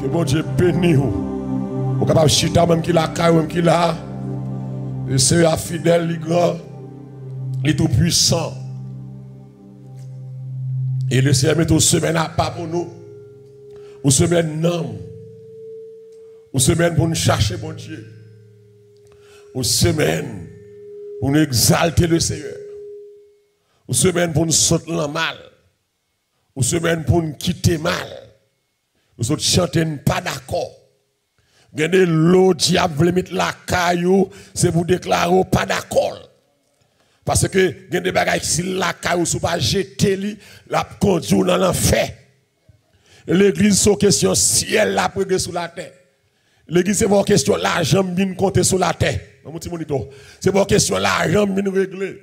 Que bon Dieu bénisse vous. Vous capable chita même qui la caille même qui là. Le Seigneur fidèle, il grand, il tout puissant. Et le Seigneur met aux semaines à pas pour nous. Aux semaines non. Aux semaines pour nous chercher bon Dieu. Aux semaines pour nous exalter le Seigneur. Aux semaines pour nous sauter dans le mal. Aux semaines pour nous quitter mal. Nous autres chanter pas d'accord. Gardez l'eau diable mettre la caillou, c'est pour déclarer pas d'accord. Parce que gardez des bagages si la caillou sous pas jeter li, la conduire dans l'enfer. L'église c'est question ciel la prégé sous la terre. L'église c'est pas question l'argent bien compter sur la terre. C'est pas question l'argent bien régler.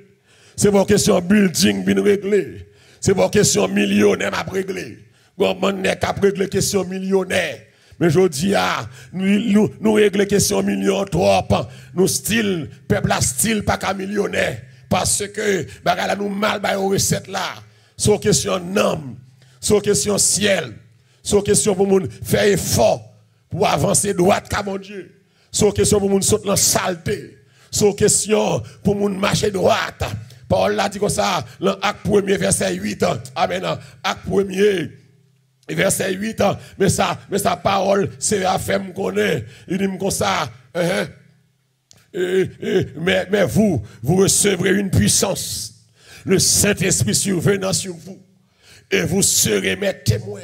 C'est pas question building bien régler. C'est pas question millionnaire m'a régler. Comment n'est qu'à régler question millionnaire. Mais je dis, nous réglons question million trop. Nous style, peuple à style, pas qu'à millionnaire. Parce que, nous mal, aux recettes là. C'est question nom, c'est question ciel. C'est question pour nous faire effort pour avancer droite, comme mon Dieu. C'est question pour nous sauter dans saleté. C'est question pour nous marcher droite. Paul l'a dit comme ça, dans Acte 1er, verset 8. Amen. Acte 1er. Verset 8, mais sa parole, c'est à faire me connaître. Il dit comme ça, mais vous recevrez une puissance. Le Saint-Esprit survenant sur vous. Et vous serez mes témoins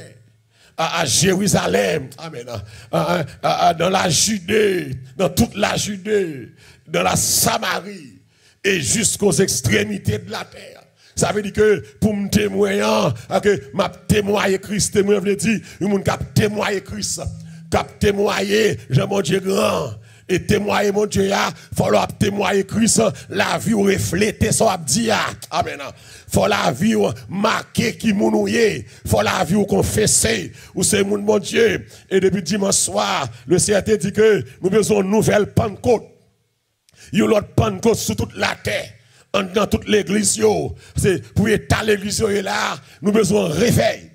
à Jérusalem. Amen. Dans la Judée, dans toute la Judée, dans la Samarie et jusqu'aux extrémités de la terre. Ça veut dire que pour me témoigner, que m'a témoigné Christ, témoin veut dire, le monde qui témoigné Christ, qui témoigné Jean mon Dieu grand, et témoigner mon Dieu, il faut témoigner Christ, la vie ou refléter son abdi. Amen. Faut la vie ou marquer qui mounouye, faut la vie ou confesser, ou c'est mon Dieu. Et depuis dimanche soir, le CRT dit que nous besoin d'une nouvelle Pentecôte. Il y a une autre Pentecôte sur toute la terre. Dans toute l'église, c'est pour étaler l'église là, nous besoin de réveil.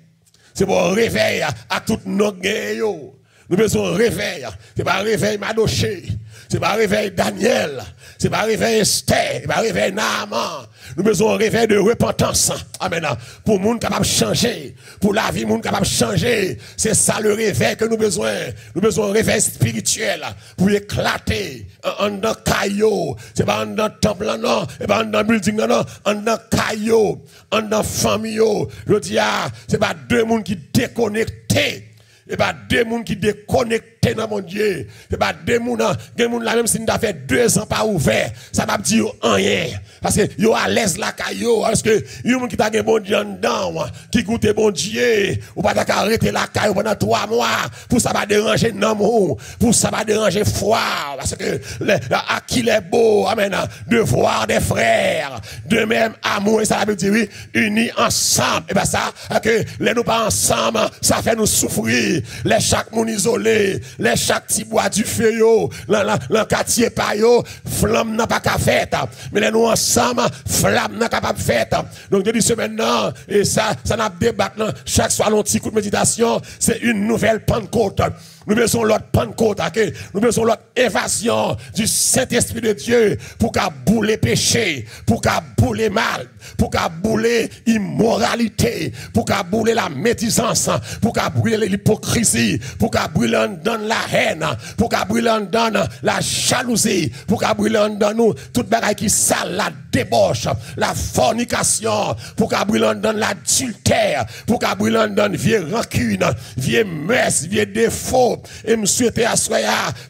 C'est pour réveil à toute nos gains. Nous besoin de réveil. C'est pas réveil Madoché. C'est pas réveil Daniel. C'est pas réveil Esther. C'est pas réveil Naaman. Nous besoin de réveil de repentance. Amen. Pour le monde capable de changer. Pour la vie, le monde capable de changer. C'est ça le réveil que nous besoin. Nous besoin de réveil spirituel. Pour éclater en dans caillou. C'est pas en dans temple, non. C'est pas en dans building, non. En dans caillou. En dans famille. Je dis, c'est pas deux mondes qui déconnectés. Et pas deux mondes qui déconnectés dans mon Dieu. Et pas deux mondes là même si nous avons fait 2 ans pas ouvert, ça va dire rien. Parce que yo à l'aise la caillou parce que yo monde qui t'a bon Dieu dedans qui goûte bon Dieu ou pas t'a arrêter la caillou pendant 3 mois pour ça va déranger l'amour, pour ça va déranger foi parce que à qui les beau amen de voir des frères de même amour et ça veut dire oui, unis ensemble et ben ça que les nous pas ensemble ça fait nous souffrir. Les chaque monde isolé, les chaque petit bois du feu yo, le quartier pa yo, flamme n'a pas qu'à faire. Mais les nous ensemble, flamme n'a capable faire. Donc je dis ce maintenant et ça n'a débat chaque soir un petit coup de méditation, c'est une nouvelle Pentecôte. Nous besoin l'autre Pentecôte, nous besoin l'autre évasion du Saint-Esprit de Dieu pour qu'à bouler péché, pour qu'à bouler mal, pour qu'à bouler immoralité, pour qu'à bouler la médisance, pour qu'à brûler l'hypocrisie, pour qu'à brûler dans la haine, pour qu'à brûler dans la jalousie, pour qu'à brûler dans nous toute bagaille qui sale, la débauche, la fornication, pour qu'à brûler dans l'adultère, pour qu'à brûler dans vieille rancune, vieille messe, vieille défaut. Et me souhaiter à soi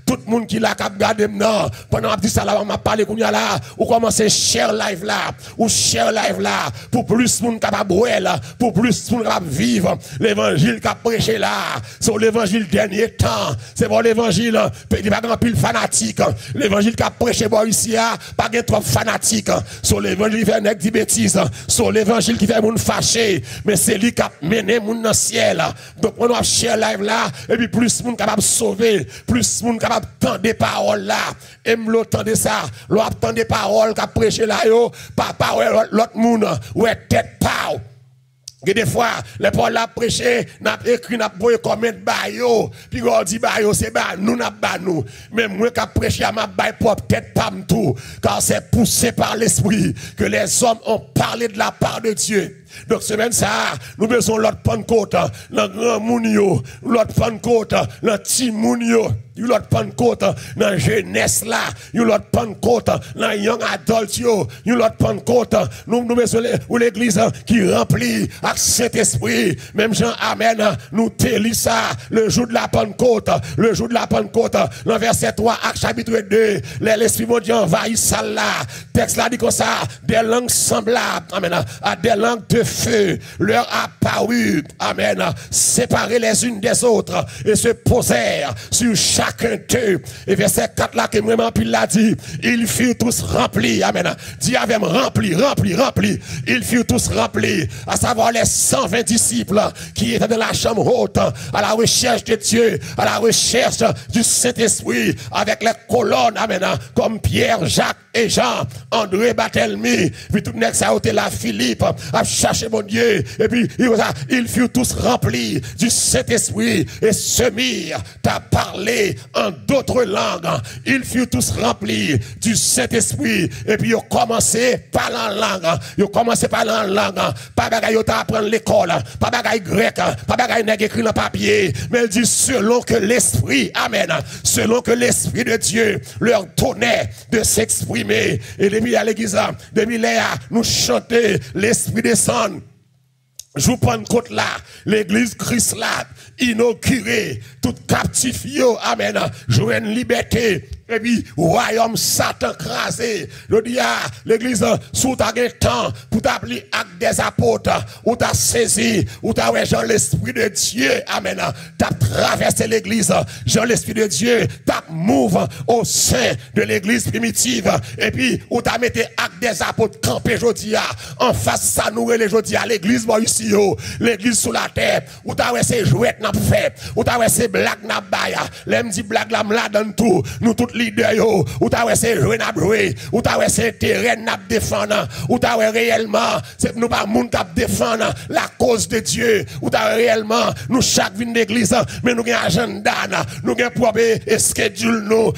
tout le monde qui l'a regardé maintenant pendant que ça là m'a parlé qu'on y a là ou commencer share live là ou share live là pour plus monde capable là pour plus monde capable vivre l'évangile qu'a prêché là sur l'évangile dernier temps c'est pour l'évangile il pas grand pile fanatique l'évangile qu'a prêché bon ici pas grand trop fanatique sur l'évangile qui fait nèg di bêtises sur l'évangile qui fait monde fâché mais c'est lui qui a mené monde dans ciel donc on va share live là et puis plus monde capable sauver, plus monde capable tendre des paroles là. Et me tendre ça, l'entendre des paroles qu'a prêché là yo, pas parole l'autre monde ouais tête pas. Et des fois, les Paul a prêché, n'a écrit, n'a pas comment bayo, puis on dit bayo, c'est ba, nous n'a pas nous. Mais moi qui a prêché à ma baille peut-être pas tout, car c'est poussé par l'esprit que les hommes ont parlé de la part de Dieu. Donc, semaine ça, nous besoin l'autre Pentecôte, le grand mounio, l'autre Pentecôte, le petit mounio, l'autre Pentecôte, dans jeunesse là, l'autre Pentecôte, dans young adult l'autre Pentecôte, nous besoin l'église qui remplit avec Saint-Esprit, même Jean, amen, nous télis ça, le jour de la Pentecôte, le jour de la Pentecôte, dans verset 3, Actes chapitre 2, l'Esprit mon Dieu envahit ça là, texte là dit comme ça, des langues semblables, amen, à des langues de feu leur apparut, amen, séparés les unes des autres et se posèrent sur chacun d'eux. Et verset 4 là que vraiment puis l'a dit, ils furent tous remplis, amen. Dis avec remplis. Ils furent tous remplis, à savoir les 120 disciples qui étaient dans la chambre haute à la recherche de Dieu, à la recherche du Saint-Esprit avec les colonnes, amen, comme Pierre, Jacques et Jean, André, Barthélemy, puis tout le monde ça a été là, Philippe, a cherché mon Dieu, et puis ils furent tous remplis du Saint-Esprit et se mirent à parler en d'autres langues. Ils furent tous remplis du Saint-Esprit, et puis ils ont commencé par la langue. Ils ont commencé par la langue. Pas bagaille ils apprendre l'école, pas bagaille grec, pas bagaille nèg écrit dans papier, mais il dit selon que l'Esprit, amen, selon que l'Esprit de Dieu leur donnait de s'exprimer. Et depuis à l'église, depuis là, nous chanter l'Esprit descend. Je vous prends compte là, l'église Christ là, inaugurée, tout captif, amen, jouer une liberté. Et puis, royaume Satan crasé. Je dis, l'église, sous ta temps, pour t'appeler acte des apôtres, ou t'as saisi, ou t'as Jean l'Esprit de Dieu, amen. T'as traversé l'église, Jean l'Esprit de Dieu, t'as move au sein de l'église primitive. Et puis, ou t'as mis acte des apôtres campé, je dis, en face, ça nous, les je dis, l'église, moi, ici, l'église sous la terre, ou t'as ces jouettes, n'a fait, ou t'as ces blagues, n'a baille, l'aime dit blague, là, dans tout, nous, toutes leader yo, ou t'as c'est jouer n'a jouer, ou t'as c'est terrain n'a défendre, ou t'as réellement c'est nous pas monde qui défendre la cause de Dieu, ou t'as réellement nous chaque vin d'église mais nous gain agenda, nous gain propre schedule nous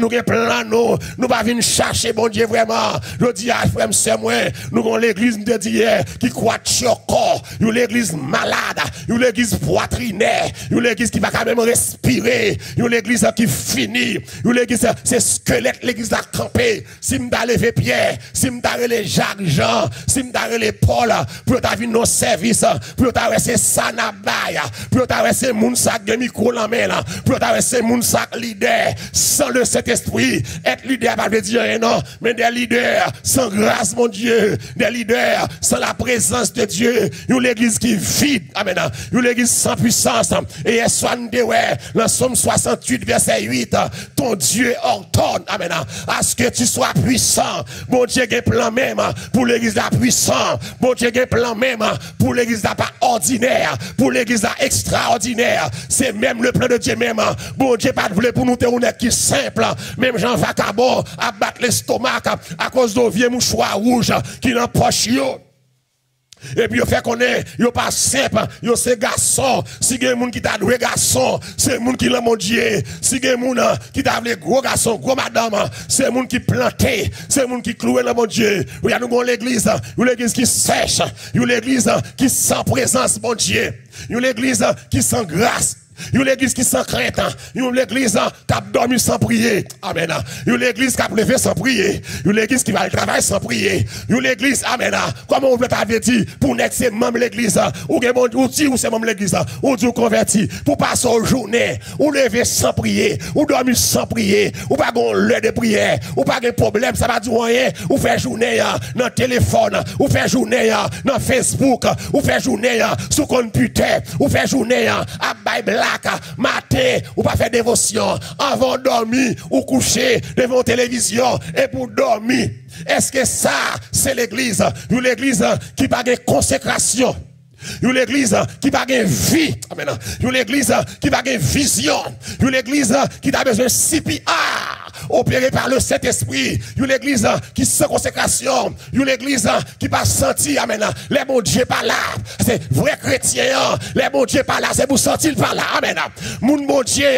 gain plan nous pas venir chercher bon Dieu vraiment. Je dis à frère c'est moi, nous avons l'église de Dieu qui croit sur corps, une l'église malade, une l'église poitrinaire, une l'église qui va quand même respirer, une l'église qui finit, une l'église c'est squelette l'église a campé. Si m'da levé Pierre, si m'da les Jacques Jean, si m'da les Paul, pour ta vie nos services, pour ta c'est Sanabaya, pour ta c'est moun sak de micro la main là, pour ta c'est moun sak leader sans le Saint-Esprit. Être leader pas veut dire non, mais des leaders sans grâce mon Dieu, des leaders sans la présence de Dieu, une église qui vide, amen, une église sans puissance. Et dans Somme 68 verset 8, ton Dieu ordonne, amen, à ce que tu sois puissant. Bon Dieu a un plan même pour l'église la puissant. Bon Dieu a un plan même pour l'église la pas ordinaire, pour l'église la extraordinaire. C'est même le plan de Dieu même. Bon Dieu pas voulu pour nous te qui simple. Même Jean Vacabon a battu l'estomac à cause de vieux mouchoir rouge qui dans poche yo. Et puis, il fait qu'on est, il pas simple, il c'est garçon. Si il y a des gens qui t'a doué garçon, c'est des gens qui l'ont mon Dieu. Si il y a des gens qui t'a voulu gros garçon, gros madame, c'est des gens qui planté, c'est des gens qui cloué dans mon Dieu. Il y a nous l'église, une église qui sèche, une église qui sans présence, mon Dieu. Une église qui sans grâce. Une église qui sans crainte, une église qui a dormi sans prier. Amen. Une église qui a levé sans prier. Une église qui va le travail sans prier. Une église, amen. Comment on veut t'avoir dit pour n'être même l'église, ou c'est même l'église, ou Dieu converti, pour passer aux journées, ou lever sans prier, ou dormir sans prier, ou pas gon l'heure de prière, ou pas de problème, ça va dire rien, ou faire journée dans le téléphone, ou faire journée dans Facebook, ou faire journée sur computer, ou faire journée à Bible. Matin, ou pas faire dévotion, avant de dormir, ou coucher devant la télévision, et pour dormir. Est-ce que ça, c'est l'église? Une église qui n'a pas de consécration. Une église qui n'a pas de vie. Une église qui n'a pas de vision. Une église qui a besoin de CPR. opérée par le Saint-Esprit, une église qui sans consécration, une église qui pas senti, amen, les bons dieux pas là, c'est vrai chrétien, les bons dieux pas là, c'est pour sentir par là, amen. Mon bon Dieu,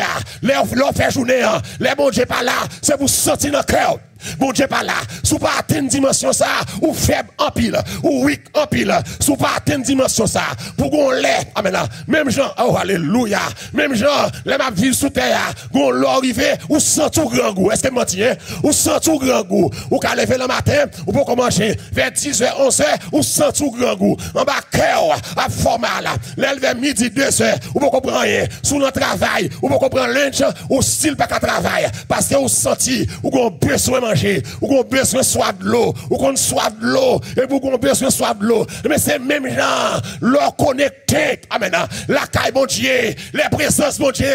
les fait journée, les bons dieux pas là, c'est pour sentir dans le cœur. Bon Dieu pas là, sous pas atteindre dimension ça, ou faible en pile, ou weak en pile, sous pas atteindre dimension ça, pour qu'on l'ait, amen, même gens, oh alléluia, même gens, les m'a vivre sous terre, qu'on l'arrivé, ou sent tout grand goût, est-ce que menti, hein? Ou sent tout grand goût, ou qu'à lever le matin, ou pour manger, vers 10h, 11h, ou sent tout grand goût, en bas cœur, à formal, l'élever midi, 2h, ou pour comprendre rien, sous le travail, ou pour comprendre lunch, ou style pas qu'à travail, parce que ou senti, ou qu'on besoin manger, ou qu'on besoin soif de l'eau, ou qu'on soif de l'eau, et vous qu'on besoin soif de l'eau. Mais c'est même gens, leur connecté, amen, la caille mon Dieu, les présences mon Dieu,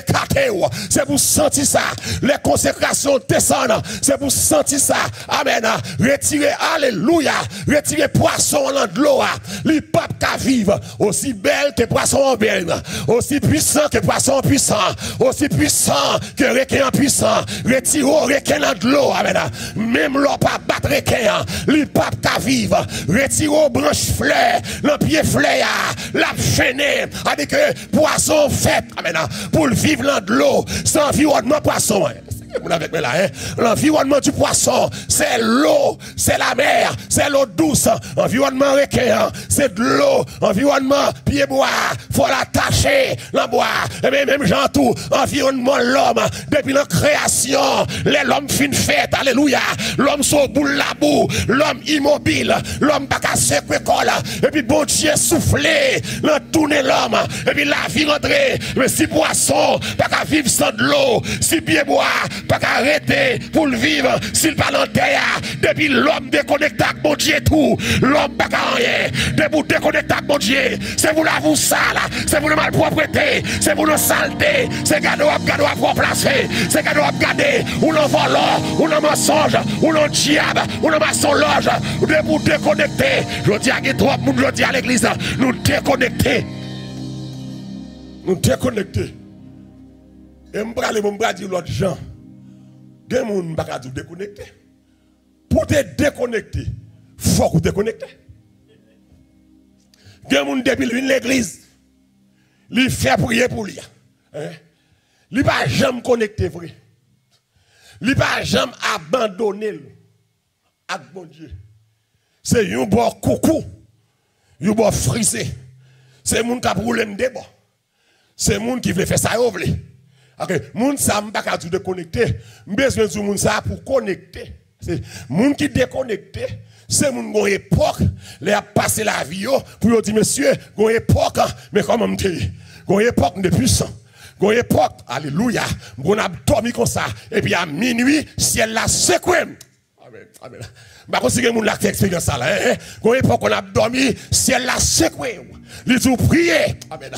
c'est pour sentir ça, les consécrations descendent, c'est pour sentir ça, amen, retirer, alléluia, retirer poisson dans l'eau, les papes qui vivent, aussi belle que poisson en belle, aussi puissant que poisson puissant, aussi puissant que requin puissant, retirer requin dans l'eau, amen. Même l'on pas battre requin, les papes qui vivent, retirer aux branches fleurs, le pied fleur, la chaîner, avec que poisson fait, amen, pour vivre dans l'eau, c'est environnement poisson. Vous l'avez là, hein? L'environnement du poisson, c'est l'eau, c'est la mer, c'est l'eau douce. Environnement requin, c'est de l'eau. Environnement pied bois, faut l'attacher, la bois. Et même gens tout, environnement l'homme, depuis la création, l'homme fin fait, alléluia. L'homme sur boule la boue, l'homme immobile, l'homme pas cassé école. Et puis bon Dieu soufflé, tourner l'homme, et puis la vie rentrée. Mais si poisson, pas qu'à vivre sans de l'eau, si pied bois, pas qu'à arrêter pour le vivre s'il parle en terre. Depuis l'homme déconnecté avec mon Dieu tout, l'homme pas qu'à rien. Depuis déconnecté avec mon Dieu, c'est vous la vous sale, c'est vous le malpropreté, c'est vous le saleté, c'est cadeau à remplacer, c'est cadeau à garder, ou l'en volant, ou l'en mensonge, ou l'en diable, ou l'en maçonloge, depuis déconnecté. Je dis à qui trop, je dis à l'église, nous déconnecter. Nous déconnecter. Et je vais dire l'autre gens. Il y a des gens qui sont déconnectés. Pour te déconnecter, il faut que tu te déconnectes. Il y a des gens qui viennent l'église. Ils font prier pour lui. Ils ne sont jamais connectés. Ils ne sont jamais abandonnés à mon Dieu. C'est un bon coucou. Un bon frisé. C'est un gens qui a roulé des bords. C'est un gens qui veut faire ça. Ok, moun sa m'pa ka tout déconnecter, besoin de moun sa pour connecter. C'est moun qui déconnecté, c'est moun gon époque, les a passé la vie pour dire monsieur, gon époque, mais comment me dire, gon époque de puissant. Gon époque, alléluia, gon a dormi comme ça et puis à minuit, ciel la secoué. Amen. Amen. Bah quand c'est moun la fait expérience ça là, gon époque on a dormi, ciel la secoué. Les tout prier. Amen.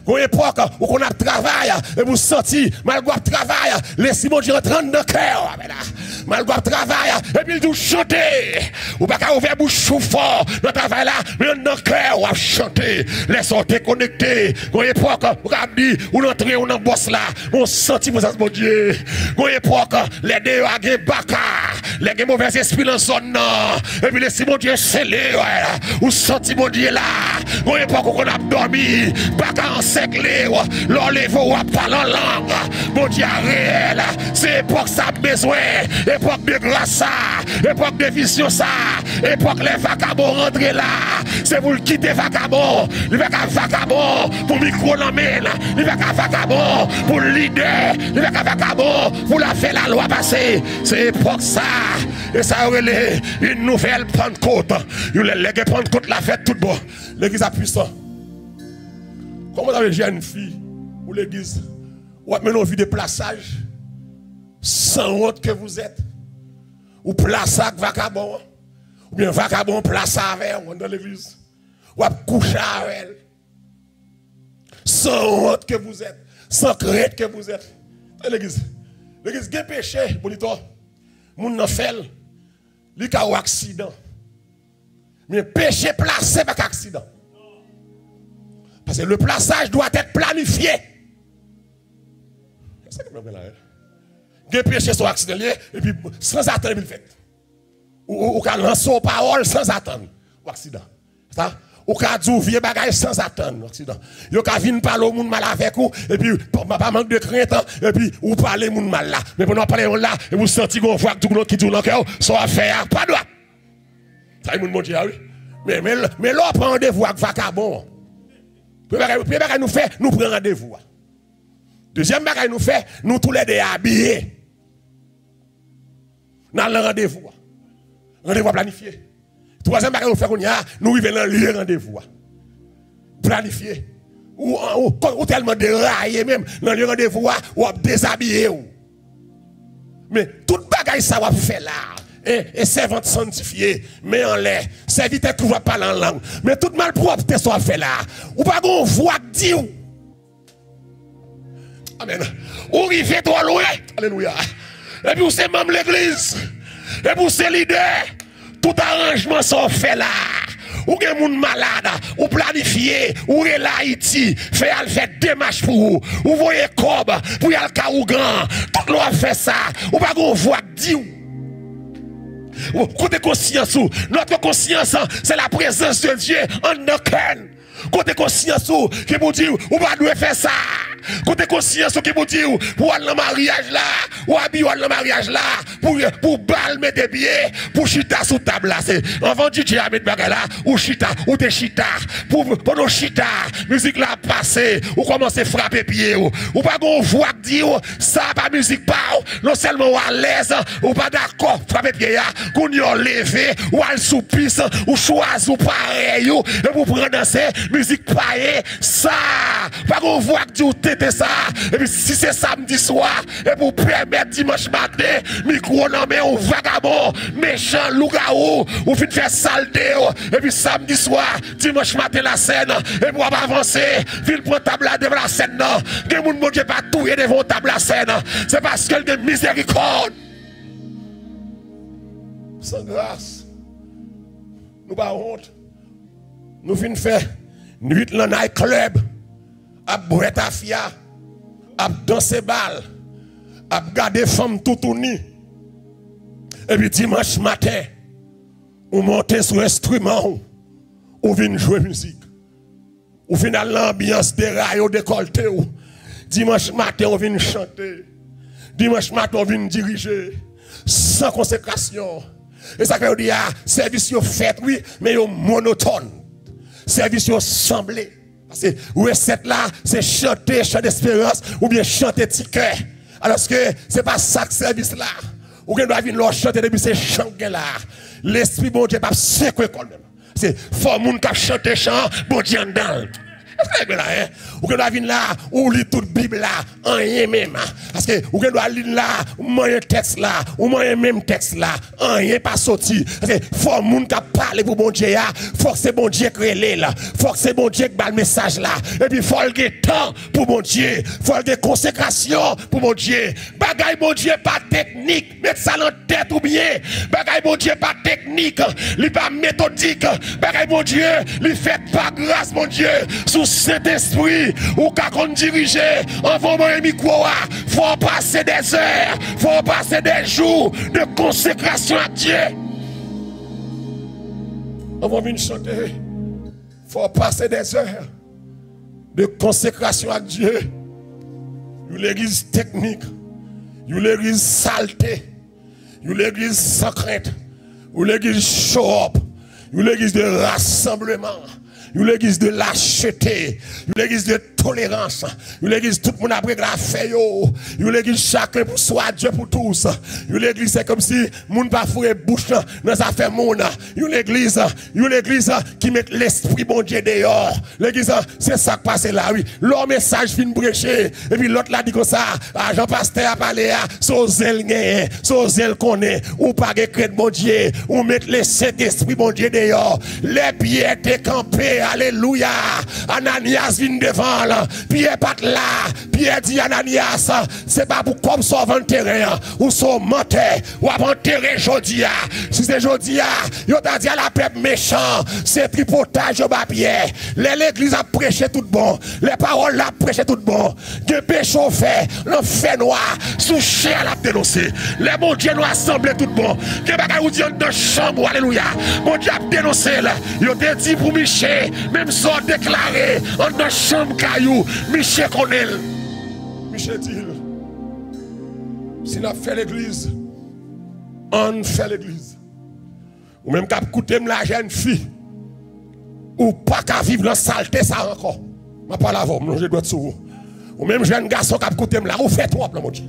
Une époque où on a travaillé et vous sentez malgré le travail, laissez mon Dieu rentrer dans le cœur. Malgré le travail, et puis vous chantez. Ou pas qu'à ouvrir bouche fort dans le travail là, mais dans le cœur, vous chantez. Laissez-vous déconnecter. Une époque où on dit, ou l'entrée, ou dans boss là, on sentit mon mon Dieu. Une époque, les deux ont des baka, les mauvais esprits dans son nom. Et puis laissez mon Dieu scellé, ou senti mon Dieu là. Une époque où on a dormi, baka en l'enlève à parler en langue. Mon Dieu réel, c'est époque ça besoin, époque de grâce, époque de vision ça, époque les vagabonds rentrer là. C'est pour le quitter vagabond, il va qu'à vagabond pour micro l'emmène, il va qu'à vagabond pour le leader, il va qu'à vagabond pour la faire la loi passer. C'est époque ça, et ça aurait une nouvelle Pentecôte. Les Pentecôte la fête tout bon, l'église a puissant. Comment vous avez jeune fille ou l'église, ou maintenant vu des plaçages, sans honte que vous êtes, ou place avec vagabond, ou bien vagabond place avec elle dans l'église, ou coucher avec elle, sans honte que vous êtes, sans crainte que vous êtes. L'église, l'église, il y a un péché, bonito, moun nan fait, il y a un accident. Mais péché placé par accident. Parce que le plaçage doit être planifié. Gen péché sur accident et puis sans attendre il fait. Ou ka lancer parole sans attendre. Ou accident. Ça ou ka dire vieux bagage sans attendre accident. Yo ka vinn parler au monde mal avec ou et puis pas manque de crainte et puis ou parler monde mal là. Mais pendant parler là et vous sentez qu'on voit tout le monde qui tourne dans cœur, ça faire pas droit. Ça y monde mon Dieu oui. Mais là prend rendez-vous avec vagabond. Premier bagage nous fait nous prend rendez-vous. Deuxième bagage nous fait nous tous les deux habillés. Dans le rendez-vous. Rendez-vous planifié. Troisième bagage nous fait nous arrivons dans le lieu rendez-vous. Planifié. Ou tellement déraillé même dans le rendez-vous ou déshabillé. Mais tout bagage ça va faire là. Et servante sanctifié, mais en l'air. Serviteur qui va parler en langue. Mais tout malpropre soit fait là. Ou pas qu'on voit dit ou. Amen. Ou rive trop loin. Alléluia. Et puis, c'est même l'église. Et puis, c'est l'idée. Tout arrangement sont fait là. Ou gen moun malade, ou planifié, ou est là Haïti, fait démarche pour vous. Ou voyez cob, pour y aller Kaougan. Tout le monde fait ça. Ou pas qu'on voit dit ou. Côté conscience, notre conscience, c'est la présence de Dieu en nos cœurs. Côté conscience, qui vous dit, ou pas doit faire ça. Côté conscience, qui vous dit, pour aller dans le mariage là, ou habiller dans le mariage là, pour balmer des billets, pour chita sous table là. C'est avant du Dieu à mettre bagarre là, ou chita, ou des chita, pour nos chita, musique là passée, ou commencer à frapper pied, ou pas qu'on voit dire, ça pas musique pas, non seulement à l'aise, ou pas d'accord, frapper pied là, qu'on y a levé, ou à soupisse, ou choisir, ou pareil, et pour prendre danser, musique pareille, ça, pas qu'on voit que Dieu t'était ça, et puis si c'est samedi soir, et pour permettre dimanche matin, micro nommé ou vagabond, méchant, loup-garou, ou fin faire saleté, et puis samedi soir, dimanche matin la scène, et pour avancer, fin prendre table là devant la scène, non, que moun mon Dieu pas tout et devant table la scène, c'est parce qu'elle a miséricorde. Sans grâce, nous pas honte, nous fin faire nuit dans le night club, à boire ta fia, à danser balle, à garder femme tout unie. Et puis dimanche matin, on monte sur l'instrument, on vient jouer musique. On vient dans l'ambiance des rails décolletés. Dimanche matin, on vient chanter. Dimanche matin, on vient diriger. Sans consécration. Et ça veut dire, service fait, oui, mais monotone. Service semblé. Parce que recette là, c'est chanter, chant d'espérance, ou bien chanter ticket. Alors que c'est pas ça que service là. Ou bien doit venir chanter depuis ces chants là. L'esprit bon Dieu pas secouer quand même. C'est fort moun qui chante chant, bon Dieu en dedans. Ou que doit venir là, ou lit toute Bible là, en rien même. Parce que ou que doit lire là, ou moyen texte là, ou moyen même texte là, en rien pas sorti. Parce que faut moun qui parle pour bon Dieu, faut que c'est bon Dieu qui relève là, faut que c'est bon Dieu qui bat le message là. Et puis faut le temps pour bon Dieu, faut le consécration pour bon Dieu. Bagay bon Dieu pas technique, mettre ça dans tête ou bien. Bagay bon Dieu pas technique, li pas méthodique. Bagay bon Dieu, li fait pas grâce mon Dieu. Sous Saint-Esprit, ou quand diriger, envoie un micro, faut passer des heures, faut passer des jours de consécration à Dieu. On va venir chanter, faut passer des heures de consécration à Dieu. L'église technique, l'église saleté, l'église sans crainte, l'église show-up, l'église de rassemblement. L'église de lâcheté, l'église de tolérance, l'église tout le monde après la fait, l'église chacun pour soi, Dieu pour tous. L'église c'est comme si moun pas foué bouche dans sa affaire monde. L'église qui met l'esprit bon Dieu dehors. L'église c'est ça qui passe là, oui. Leur message fin prêcher et puis l'autre là dit comme ça, Jean pasteur a parlé so zèle gagné, so zèle connaît ou pas de crainte bon Dieu, ou mettre le Saint-Esprit bon Dieu dehors. Les pieds étaient campés. Alléluia. Ananias vient devant parole. Pierre pas là. Pierre dit Ananias, c'est pas pour comme sauver un terrain ou sauver menteur ou avant terrain jodi. Si c'est jodi, yo t'a dit à la peuple méchant, c'est tripotage au Pierre. L'église a prêché tout bon. Les paroles a prêché tout bon. Que péché fait, l'enfer noir, sous chien l'a dénoncé. Les bon Dieu nous assemblé tout bon. Que bagay ou dit dans chambre, alléluia. Mon Dieu a dénoncé là. Yo te dit pour Michel, même sans déclarer, en dans chambre caillou, Michel connaît. Michel dit, si nous fait l'église, on fait l'église. Ou même qu'à coûter la jeune fille, ou pas qu'à vivre dans la saleté, ça encore. Je ne parle pas avant, je dois être sur vous. Ou même jeune garçon qui a coûté là, ou fait trop, mon Dieu.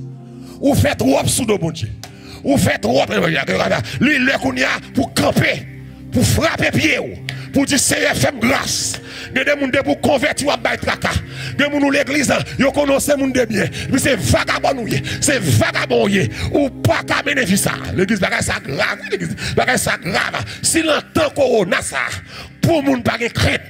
Ou fait trop sous de mon Dieu. Ou fait trop, lui, le qu'on y a pour camper, pour frapper pied, pour dire CFM grâce. Il y a des gens pour convertir ou à traka. Il y a des gens l'église, ils connaissent les gens de bien. Mais c'est vagabond, c'est vagabond, ou pas qu'à bénéficier ça. L'église, ça grave, l'église, ça grave. Si l'entend corona ça, pour les gens pas de crainte,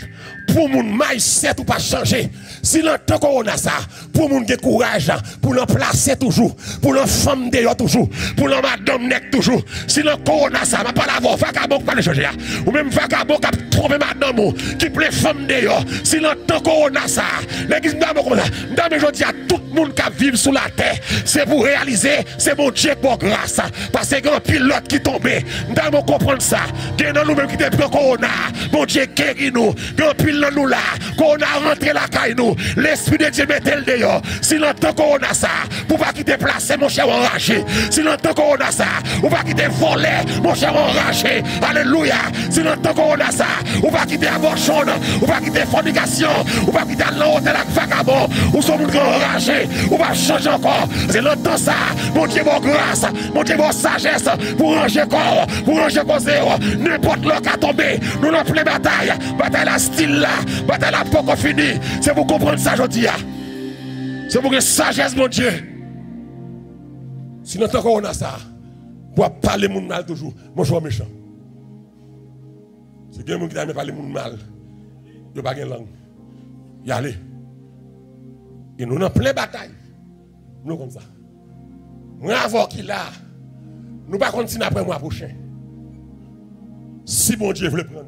pour les gens mindset ou pas changer. Si l'entend corona ça, pour les gens qui courage, pour l'en placer toujours, pour l'en femme d'ailleurs toujours, pour l'en madame nek toujours. Si l'en corona ça, ma pas l'avoir, vagabond pas le changer. Ou même vagabond qui a trompé madame, qui plaît femme d'ailleurs. Si l'entend corona ça, l'église d'âme comme ça, d'âme je dis à tout le monde qui vit sur la terre, c'est pour réaliser, c'est mon Dieu pour grâce. Parce que grand pilote qui tombe, d'âme comprendre ça. Gagne nous même qui te prend corona, mon Dieu guérit nous, grand pilote nous là, corona rentre la caille nous. L'esprit de Dieu met le dehors. Si l'entend qu'on a ça, pour pas quitter placer mon cher enragé. Si l'entend qu'on a ça, pour pas quitter voler mon cher enragé. Alléluia. Si l'entend qu'on a ça, pour pas quitter abortion, pour pas quitter fornication, pour pas quitter l'hôtel avec vagabond, ou son monde enragé, ou pas changer encore. C'est l'entend ça, mon Dieu bon grâce, mon Dieu bon sagesse, pour ranger corps, pour ranger corps zéro. N'importe l'heure qui a tombé, nous avons plein bataille. Bataille la style là, bataille la pas fini. C'est pour comprendre ça aujourd'hui. C'est pour que sagesse, mon Dieu. Si nous on a ça, pour parler mon mal toujours, moi je suis méchant. C'est quelqu'un qui aime parler mon mal. Il n'y a pas de langue. Y aller. Et nous avons plein de batailles. Nous comme ça. Nous avons qui là. Nous ne pas continuer après moi prochain. Si mon Dieu veut prendre,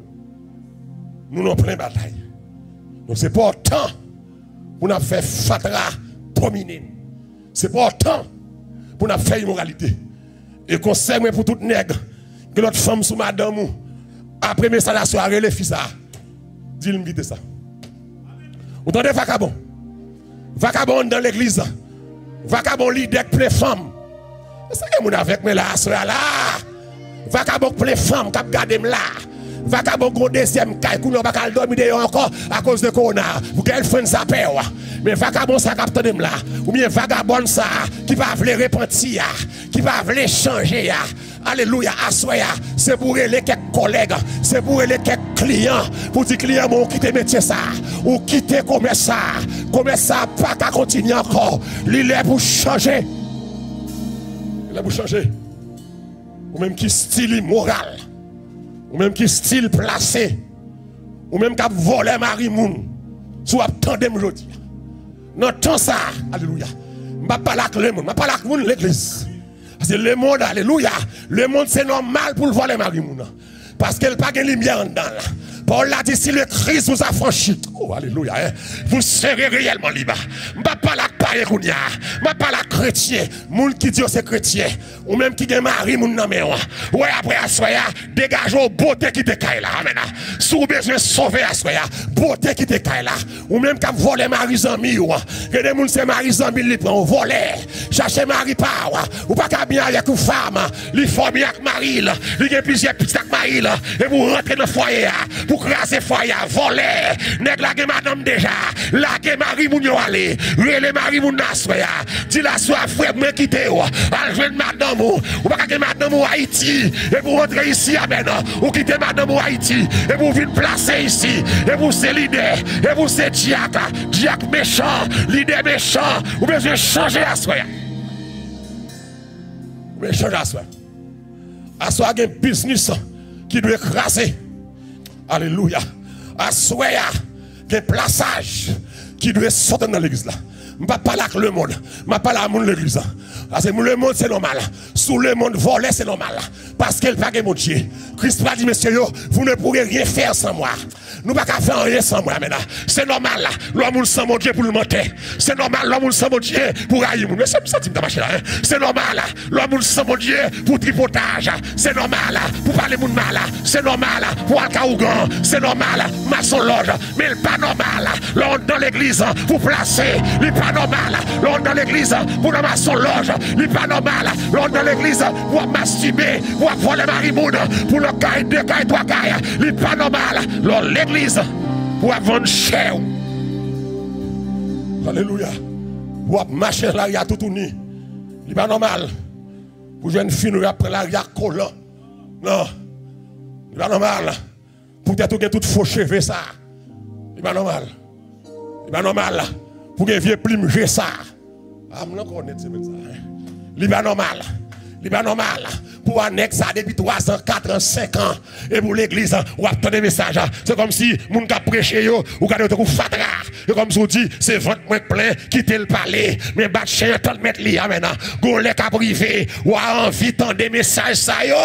nous avons plein de batailles. Donc c'est pas autant pour nous faire fatra dominer. C'est pas autant pour nous faire immoralité. Et conseil pour toute nègre que l'autre femme sous madame après mes la soirée les fils ça. Dis-le vite ça. Vous entendez vagabond? Vagabond dans l'église. Vagabond leader plein femmes. C'est que mon avec mes là soir là. Vagabond plein femmes qui garder là. Vagabond go deuxième caille, qu'on va pas dormir dehors encore à cause de corona. Vous girlfriend ça paie. Mais vagabond ça capte dem là. Ou bien vagabond ça qui va vouloir repentir, qui va vouloir changer. Alléluia, assoya, c'est pour les quelques collègues, c'est pour les quelques clients, pour dire clients mon quitter métier ça, ou quitter commerce ça pas qu'à continuer encore. Il est pour changer. Il est pour changer. Ou même qui style moral. Ou même qui style placé, ou même qui a volé Marie Moun, soit attendez aujourd'hui. Non, tant ça, alléluia. Je ne parle pas avec le monde, je parle avec l'église. Parce que le monde, alléluia, le monde c'est normal pour le voler Marie Moun. Parce qu'elle n'a pas de lumière dedans. Paul a dit si le Christ vous a franchi, oh alléluia, vous serez réellement libre. Je ne parle pas avec païen, je ne parle pas avec chrétien, moun qui dit c'est chrétien, ou même qui a Marie Moun nan men. Ouais, après à soya, dégagez beauté qui te caille là, amen. Si vous besoin sauver à soya, beauté qui te caille là, ou même qui a volé Marie Zami, que des moun c'est Marie Zami, li prend volé, chercher Marie pas, ou pas qu'à bien avec une femme, li faut bien avec Marie, li a plusieurs petites avec Marie, et vous rentrez dans le foyer, pour craser foyer, voler, nèg la ge madame déjà, la ge Marie Moun yo aller, relé Marie Moun nassoya, dit la soif frère me quitter ou, al joindre madame ou pas que madame ou Haïti, et vous rentrer ici amen, ou quitter madame ou Haïti, et vous venir placer ici, et vous c'est leader, et vous c'est diacre méchant, leader méchant, ou besoin changer à soi. Mais changer à soi. À soi un business qui doit écraser. Alléluia. À soi un plaçage qui doit sortir dans l'église là. Je ne parle pas avec le monde, je ne parle pas avec l'église. Parce que le monde c'est normal. Sous le monde volé c'est normal. Parce qu'elle n'a pas mon Dieu. Christ a dit, messieurs, vous ne pourrez rien faire sans moi. Nous ne pouvons pas faire rien sans moi maintenant. C'est normal. L'homme sans mon Dieu pour le mentir. C'est normal. L'homme sans mon Dieu pour haïr. Mais c'est ça qui m'a marché là. C'est normal. L'homme sans mon Dieu pour tripotage. C'est normal. Pour parler mon mal. C'est normal. Pour un caougan. C'est normal. Maçon loge. Mais il n'est pas normal. L'homme dans l'église pour placer. Il n'est pas normal. L'homme dans l'église pour la maçon loge. Il n'est pas normal. L'homme dans l'église pour masturber. Pour voler marimoun. Pour le caille, deux cailles, trois cailles. Il n'est pas normal. L'homme l'église pour vendre cher. Alléluia. Pour marcher là, il y a tout uni. Il n'est pas normal. Pour jeune fille, nous après là, il y a collant. Non. Il n'est pas normal. Pour être tout faux cheveux, ça. Il n'est pas normal. Il n'est pas normal. Pour que vieux plume, ça. Ah, je ne connais pas ça. Il n'est pas normal. Il n'est pas normal. Pour un ex, ça depuis 3 ans, 4 ans, 5 ans. Et pour l'église, on a des messages. C'est comme si moun ka prêché yo, ou ka de fatra. Et comme si on dit, c'est votre moins plein, quittez le palais. Mais bat chien, tout le mettre li, amen. Gon le ka privé, ou a envie de des messages, ça yo.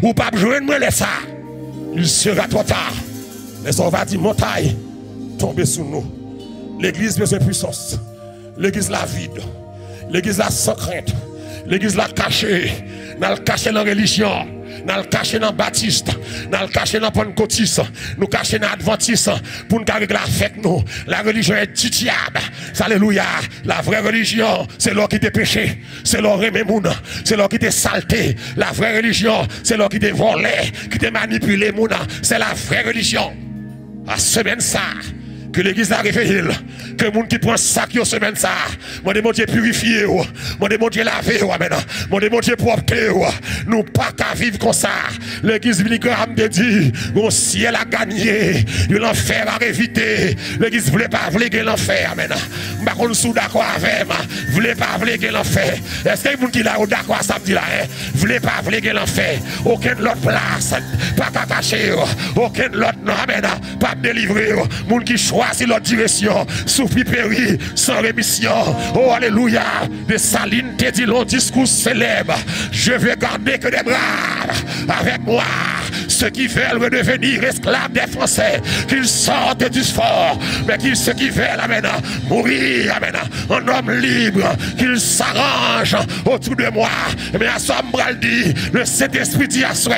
Ou pas besoin de moi les ça. Il sera trop tard. Les on va dire, montagne, tomber sous nous. L'église besoin de puissance. L'église la vide. L'église la sans crainte. L'église la cachée. Nous la caché dans la religion. Nous la caché dans Baptiste. Nous la caché dans Pentecôtiste. Nous caché dans Adventiste. Pour nous régler avec nous. La religion est diable. Alléluia. La vraie religion, c'est l'or qui te péché. C'est l'or remet moun. C'est l'or qui te saleté. La vraie religion, c'est l'or qui te volé. Qui te manipulé moun. C'est la vraie religion. À semaine ça. Que l'église a réveillé, que les gens qui prennent ça qui semaine ça, mon Dieu purifié, mon Dieu lavé, mon Dieu propre, nous pas qu'à vivre comme ça. L'église Billy-Graham te dit, mon ciel a gagné, l'enfer a évité. L'église voulait pas vléguer l'enfer, amen. Par contre, nous d'accord avec moi, voulez pas vléguer l'enfer. Est-ce que les gens qui sont d'accord à ça me dit là, voulez pas vléguer l'enfer, aucune autre place, pas qu'à cacher, aucune autre, non, amen, pas délivrer, gens qui choisissent l'autre direction, souffrir péri, sans rémission. Oh, alléluia. De Saline te dit long discours célèbre. Je vais garder que des braves avec moi. Ceux qui veulent redevenir esclaves des Français, qu'ils sortent du fort, mais ceux qui veulent mourir, un homme libre, qu'ils s'arrangent autour de moi. Mais à ce moment dit, le Saint-Esprit dit à soi,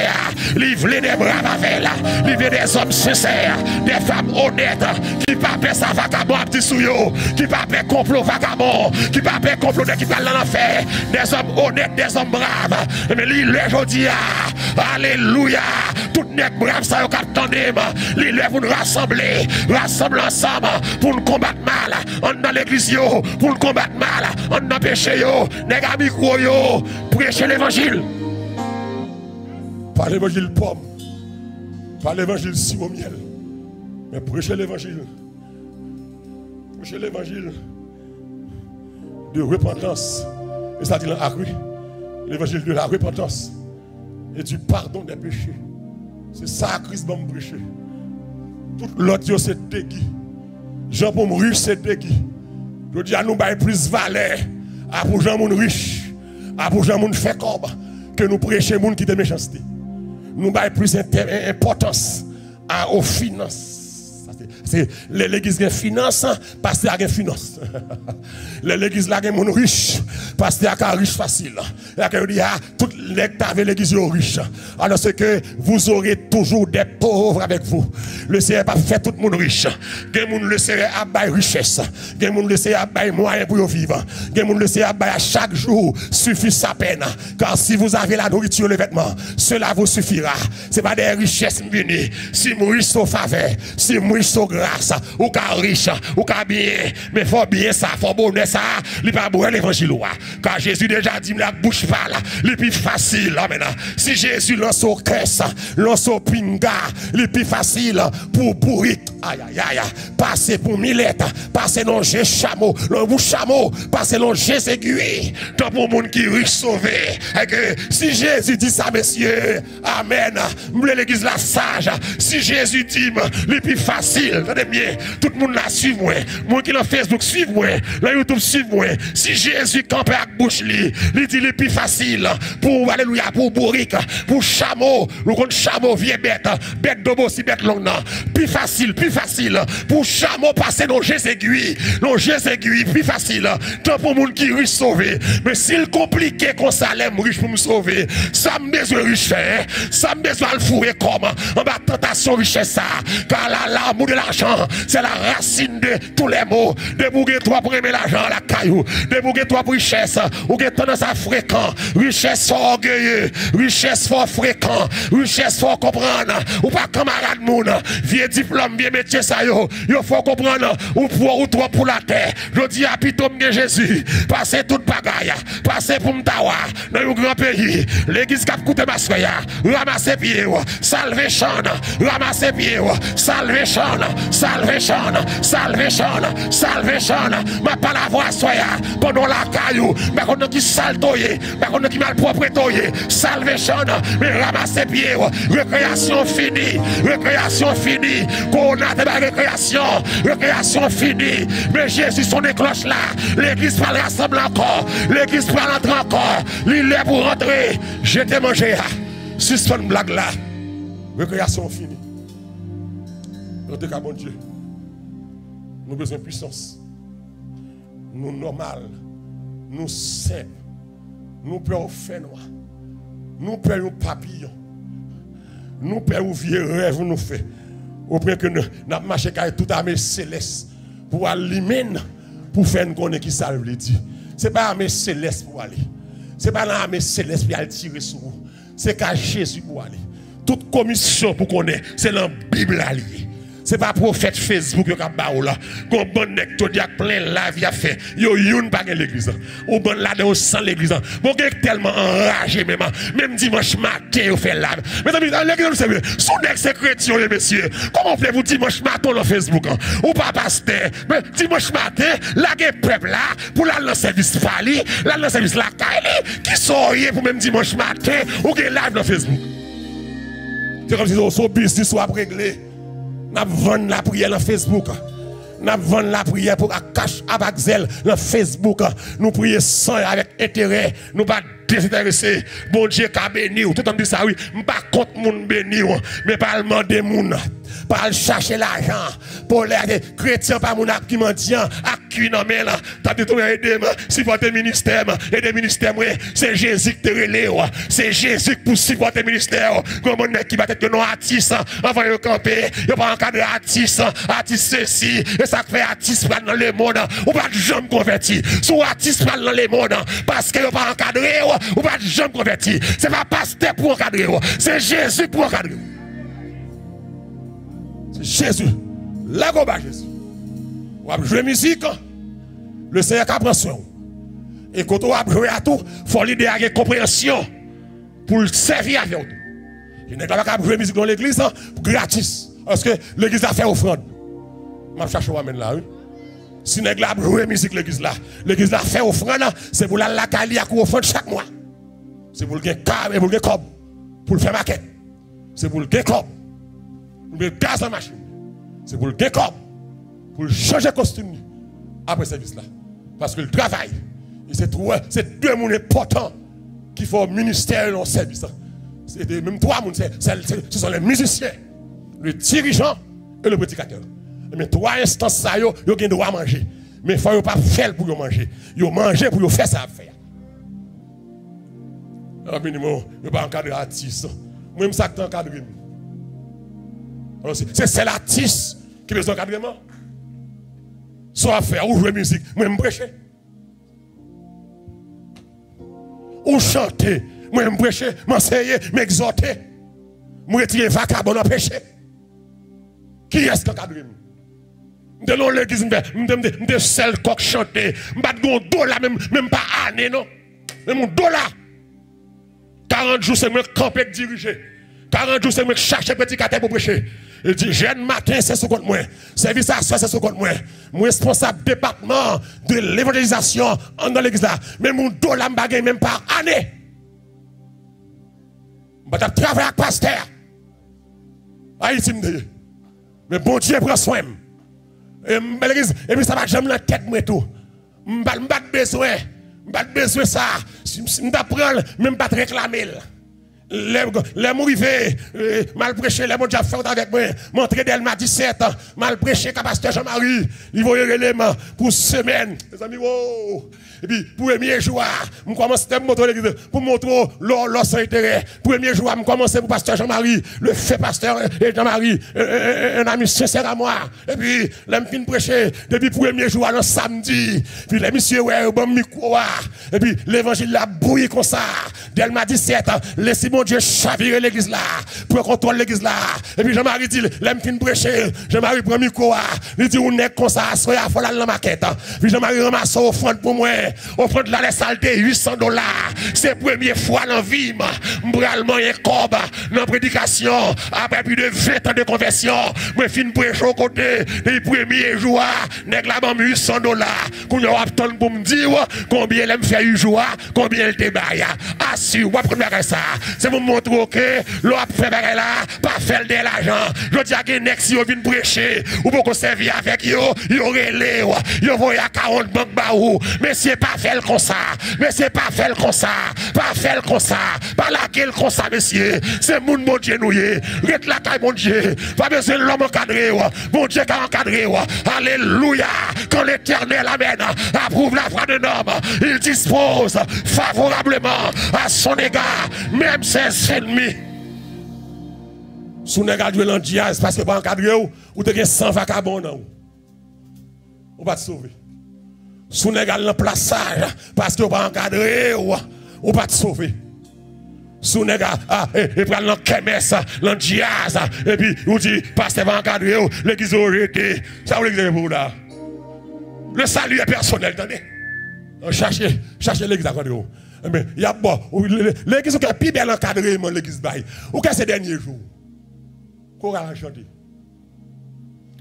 livrer des braves avec là, livrer des hommes sincères, des femmes honnêtes, qui pas fait ça vagabond à petit souillot, qui pas fait complot vagabond, qui pas fait complot qui parle dans l'enfer, des hommes honnêtes, des hommes braves. Mais lui, le jodi, alléluia, tout n'est brave, ça, au tandem, lui, pour nous rassembler ensemble, pour nous combattre mal, on dans l'église, pour nous combattre mal, on dans péché, les amis, prêcher l'évangile. Pas l'évangile pomme, pas l'évangile sirop miel, mais prêcher l'évangile. Prêcher l'évangile de repentance. Et ça dit là, l'évangile de la repentance et du pardon des péchés. C'est ça que Christ va me prêcher. Tout l'autre, c'est déguis. Jean pour me riche, c'est déguis. Je dis à nous, plus valeur à pour Jean moun riche, à pour Jean moun fait corps, que nous prêcher moun qui de méchanceté. Nous avons plus d'importance aux finances. C'est l'église qui a finance, pasteur qui a finance. L'église là qui est riche, pasteur qui a riche facile. Et dit, tout l'église est riche. Alors c'est que vous aurez toujours des pauvres avec vous. Le Seigneur pas fait tout le monde riche. Le Seigneur a bail richesse. Le Seigneur a bail moyen pour vivre. Le Seigneur a bail à chaque jour suffit sa peine. Car si vous avez la nourriture, le vêtement, cela vous suffira. Ce n'est pas des richesses venues. Si vous riche au faveur, si vous riche au grâce, ou qu'à riche, ou qu'à bien, mais il faut bien ça, il faut bonheur ça, il n'y a pas besoin de l'évangile. Car Jésus déjà dit, la bouche marche pas là, le plus facile. Amen. Si Jésus lance au caisse, lance au pinga, le plus facile pour bourrique. Aïe, aïe, aïe. Passer pour Milette, passer dans le chameau, le bout chameau, passer dans le aiguille. Tant pour monde qui riche sauvé. Et que si Jésus dit ça, messieurs, amen. L'église la sage. Si Jésus dit, le plus facile, attendez bien, tout le monde la suit moi. Moi qui dans Facebook suivre moi, dans YouTube suivre moi. Si Jésus campe avec bouche li, il dit le plus facile pour alléluia, pour bourrique, pour chameau, le compte chameau vieux bête, bête d'obo si bête long non. Plus facile pour chameau passer dans les aiguilles, plus facile. Tant pour monde qui riche sauvé. Mais s'il compliqué qu'on salaire riche pour me sauver, ça me besoin riche faire, ça me besoin le fourrer comme en bas tentation richesse ça. Car l'amour de l'argent, c'est la racine de tous les maux. De bouger toi pour aimer l'argent, la caillou, de bouger toi pour richesse, ou que tendance à fréquent, richesse fort orgueilleux, richesse fort fréquent, richesse fort comprendre, ou pas camarade moun, vieux diplôme, vieux métier ça yo, faut comprendre, ou pour ou toi pour la terre. Je dis à Pitom de Jésus, passez toute bagaille, passez pour m'tawa, dans le grand pays, l'église cap coûte ma soya, ramassez pied, salvation, ramassez pied, salvation, ma pas la voix soya, pendant la caillou, mais qu'on qui saltoye, mais qu'on qui mal propriétoye, salvation, mais ramassez pied, récréation finie, qu'on a de récréation finie, mais Jésus son cloche là, l'église va rassembler encore, l'église va rentrer encore, l'île est pour rentrer, j'étais mangé, suspend blague là, récréation finie. Notre cas, bon Dieu, nous avons besoin de puissance, nous normal, nous simples, nous peur faire noir, nous peur papillon, nous peur vieux rêve nous fait. Au point que nous avons marché avec toute armée céleste pour aller pour faire une connaître qui salve les dieux. Ce n'est pas l'armée céleste pour aller. Ce n'est pas l'armée céleste pour aller tirer sur vous. C'est qu'à Jésus pour aller. Toute commission pour connaître, c'est dans la Bible alliée. Ce n'est pas prophète Facebook qui a fait là. Quand bon nek to dia plein la vie a fait. Yo youn pas l'église. Ou bon là de sans l'église. Bon tellement enragé même dimanche matin yo fait là. Mes amis, l'église c'est son nek c'est chrétien les messieurs. Comment voulez-vous dimanche matin sur Facebook ou pas pasteur. Mais dimanche matin, la peuple là pour la dans service pali, la dans service la caille qui sont pour même dimanche matin ou qui live dans Facebook. C'est comme si son business soit réglé. Nous vendons la prière dans Facebook. Nous vendons la prière pour cash à Baxel dans Facebook. Nous prions sans avec intérêt. Nous pas désintéressés. Bon Dieu qu'a béni. Tout le monde dit ça, oui. Je ne suis pas contre moun béni. Mais pas demander moun. Pas chercher l'argent. Pour les chrétiens, pas moun qui m'ont dit. À qui non mais là. T'as dit tout aider. Supporter le ministère. Et le ministère, c'est Jésus qui te relève. C'est Jésus pour supporter le ministère. Comme on est qui va être que nos artistes. Avant de camper. Il n'y a pas encadré artiste. Artiste ceci. Et ça fait artiste dans le monde. Ou pas de jamais converti. Sous artiste dans le monde. Parce qu'il n'y a pas encadré. Ou pas de jamais converti. C'est pas pasteur pour encadrer. C'est Jésus pour encadrer. C'est Jésus. Là, go bas Jésus. On va jouer musique. Le Seigneur apprend soin. Et quand on va jouer à tout, il faut l'idée à compréhension pour le servir avec vous. Je n'ai pas jouer musique dans l'église gratis. Parce que l'église a fait offrande. Je cherche où amène là. Si vous avez joué musique l'église là a fait offrande, c'est pour la calia qui offrande chaque mois. C'est pour le gain câble et pour le gain cob. Pour le faire maquette. C'est pour le gain cob. Pour le gaz en machine. C'est pour le gain cob. Pour changer costume après service là. Parce que le travail, c'est deux mondes importants qui font ministère dans le service. C'est même trois mondes, ce sont les musiciens, le dirigeant et le prédicateur. Mais trois instances, ça, ils ont le droit à manger. Mais il ne faut pas faire pour manger. Ils mangent pour faire ça à faire. Au minimum, ils ne pas encadrer l'artiste. Moi, je suis encadré. C'est l'artiste qui a besoin d'encadrement. Soit faire ou jouer musique, moi je prêcher. Ou chanter, moi je prêcher, m'enseigner, m'exhorter. Moi retirer vagabond en péché. Qui est-ce qui encadre? De l'on l'église, je seul coq chanter, je ne pas $, même pas année, non. Mais mon $, 40 jours, c'est moi camper diriger. 40 jours, c'est moi chercher prédicateur pour prêcher. Il dit, jeune matin, c'est ce contre moi. Service à soi, c'est ce contre moi. Moi, responsable département de l'évangélisation dans l'église là. Mais mon dos là, je même par année. Je travaille avec pasteur. Haïti, mais bon Dieu prend soin. Et puis ça va jamais la tête, moi tout. Je n'ai pas besoin. Je n'ai pas besoin de ça. Je ne prends même pas de réclamer. Les mourivé, mal prêché, les gens qui ont fait avec moi, montré d'Elma 17 ans, mal prêché, pasteur Jean-Marie, il va y l'élément pour semaine. Les amis, wow. Et puis, premier jour, je commence à montrer l'église pour montrer leur sans intérêt. Premier jour, je commence pour pasteur Jean-Marie, le fait pasteur Jean-Marie, un ami sincère à moi. Et puis, je fin prêcher depuis le premier jour, le samedi. Puis, les messieurs, ouais, bon micro, et puis, l'évangile l'a bouilli comme ça. D'Elma 17 ans, laissez mon Dieu chavirer l'église là, pour contrôler l'église là. Et puis Jean-Marie dit, l'aime fin prêcher, Jean-Marie prend micro, il dit, on est comme ça, il faut la maquette. Puis Jean-Marie ramasse offrande pour moi, offrande là, les saletés, $800. C'est la première fois dans la vie, m'bralement un corps dans la prédication, après plus de 20 ans de conversion, je fin prêcher au côté, les premiers jours, nèg la bam $800, qu'on y a attendre pour me dire, combien elle me fait 8 jours, combien elle te baille. Assure, ou après ça. C'est pour montrer que l'on a fait bagarre là, pas faire de l'argent. Je dis à quelqu'un si vous venez prêcher, ou pour servir avec eux, ils auraient les, ils voient à 40 banques baou. Mais c'est pas faire comme ça, mais c'est pas faire comme ça, pas faire comme ça, pas laquelle comme ça, monsieur. C'est mon Dieu noué, rete la caille mon Dieu, pas besoin de l'homme encadré, mon Dieu qui a encadré, alléluia. Quand l'Éternel amène, approuve la foi d'un homme, il dispose favorablement à son égard, même ses ennemis. Si vous n'avez pas diaz parce que vous pas encadré, vous avez 100 vagabonds. Vous ne pas sauver. Si vous n'avez pas le plaçage parce que vous pas encadré, vous pas sauver. Si vous n'avez pas le kémès, le diaz, et puis vous dites, parce que vous pas encadré, l'église aurait été. Ça vous l'église pour là. Le salut est personnel, attendez. Cherchez l'église à côté. Mais il y a bon, l'église qui est plus belle encadrée, l'église baille. Ou qu'est-ce ces derniers jours? Qu'on va chanter.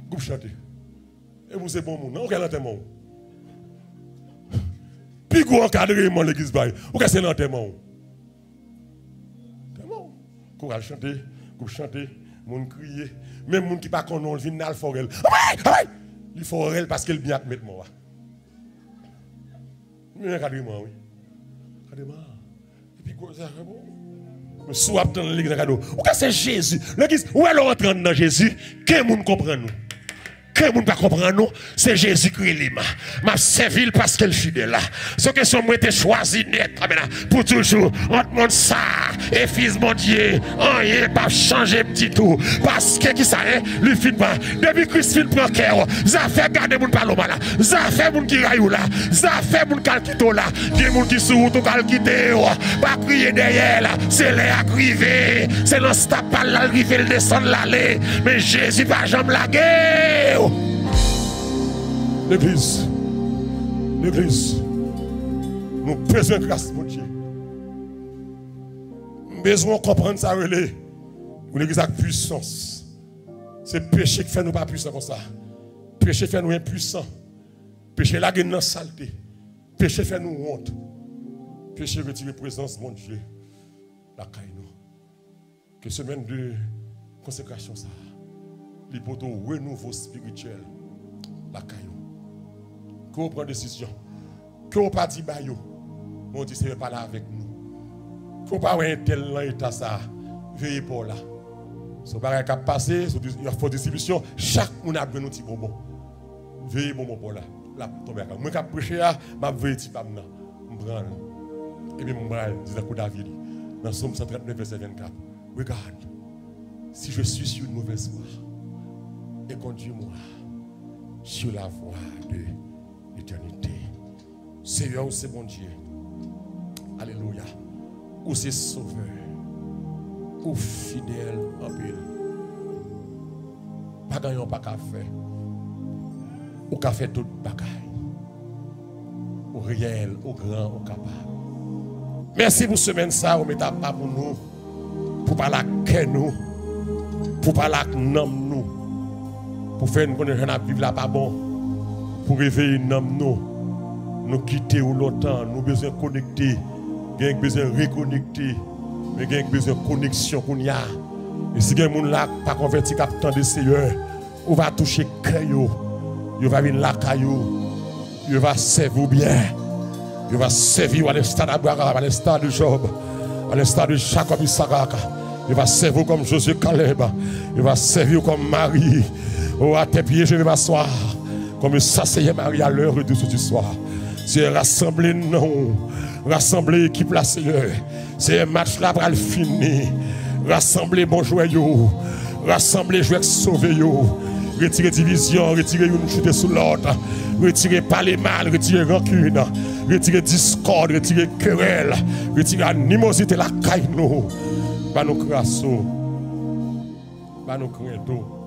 Groupe chanter. Et vous c'est bon monde, non? Ou qu'est-ce l'enterrement? Plus gros encadré, l'église baille. Ou qu'est-ce c'est l'enterrement? Qu'on va chanter, groupe chanter, monde crier. Même monde qui pas qu'on on vient dans le forêt. Il faut forêt parce qu'il bien mettre moi. Mais encadrement, oui. Et puis, ça c'est bon. Mais si vous attendez l'église, ou qu'est-ce que c'est Jésus? L'église, où est-ce qu'on rentre dans Jésus? Quel monde comprend nous? Que vous ne comprenez pas, c'est Jésus qui est là. Ma servile parce qu'elle est fidèle. Ce que son moi été choisi net pour toujours. Entre monde ça et fils mon Dieu, rien pas changer petit tout. Parce que qui ça est, lui fin pas. Depuis Christ prend cœur, ça fait garder mon paloma là. Ça fait mon qui raillou là. Ça fait mon calquito là. Qui mon qui sous tout calquité. Pas crier derrière là. C'est les arrivé. C'est dans ce tapal là, arrivé le descendre l'aller. Mais Jésus va jamais la guerre. L'église, nous avons besoin de grâce, mon Dieu. Nous avons besoin de comprendre ça. L'église a puissance. C'est péché qui fait nous pas puissants comme ça. Péché fait nous impuissants. Péché la gueule dans la saleté. Péché fait nous honte. Péché retire la présence, mon Dieu. La caille nous. Que semaine de consécration, ça. L'hypothèse renouveau spirituel. La caille nous. Que vous prenez décision. Que vous pas dit bayo. On dit c'est pas là avec nous. Que vous pas un tel état ça. Veillez pour là. Si vous n'avez pas passé, il faut distribution. Chaque monde a besoin de petits bonbons. Veillez bonbons pour là. Là, tomber à moi, quand je prêche, je vais veiller petit pam là. Je prends. Et puis, je dis à David, dans Somme 139, verset 24. Regarde, si je suis sur une mauvaise voie, et conduis-moi sur la voie de l'éternité. Seigneur, c'est bon Dieu. Alléluia. Où c'est sauveur. Ou fidèle en pile. Pas gagnant, pas qu'à faire. Ou qu'à faire toute bagaille. Au réel, au grand, au capable. Merci pour semaine ça, vous mettez pas pour nous, pour parler avec nous, pour parler avec nous, pour faire une connaissance à vivre là pas bon, pour réveiller nous quitter ou longtemps, nous besoin de connecter, nous avons besoin de reconnecter, mais nous avons besoin de connexion qu'on y a. Et si quelqu'un n'est pas converti à tant de Seigneur, on va toucher le cœur, on va venir là, on va servir bien. Il va servir à l'instar d'Abraham, à l'instar de Job, à l'instar de Jacob Isaac. Il va servir comme Josué Caleb. Il va servir comme Marie. Oh, à tes pieds, je vais m'asseoir. Comme ça, c'est Marie à l'heure de ce soir. C'est rassembler non. Rassembler équipe là, Seigneur. C'est un match là pour le finir. Rassembler bon joyau. Rassembler jouer sauver yo. Retirer division, retirer une chute sous l'autre. Retirer pas les mal, retirer rancune. Retirer discorde, retirer querelle. Retirer animosité la caille nous. Pas nos crassos. Pas nos credos.